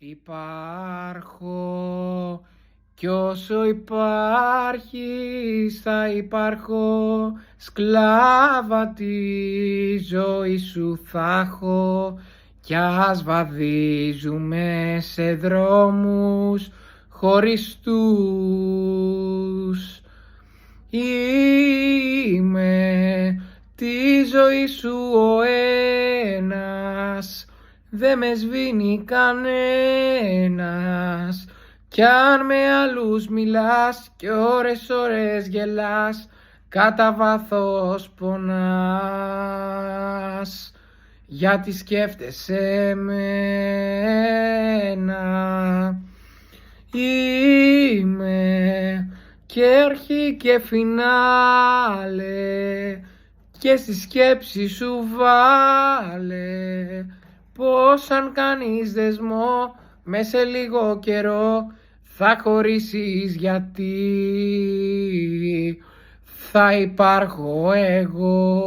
Υπάρχω κι όσο υπάρχεις θα υπάρχω, σκλάβα τη ζωή σου θα έχω, κι ας βαδίζουμε σε δρόμους χωριστούς. Είμαι τη ζωή σου ο ένας, δε με σβήνει κανένας, κι αν με άλλους μιλάς κι ώρες γελάς, κατά βάθος πονάς, γιατί σκέφτεσαι εμένα. Είμαι και αρχή και φινάλε, και στη σκέψη σου βάλε πως αν κάνεις δεσμό μες σε λίγο καιρό θα χωρίσεις, γιατί θα υπάρχω εγώ.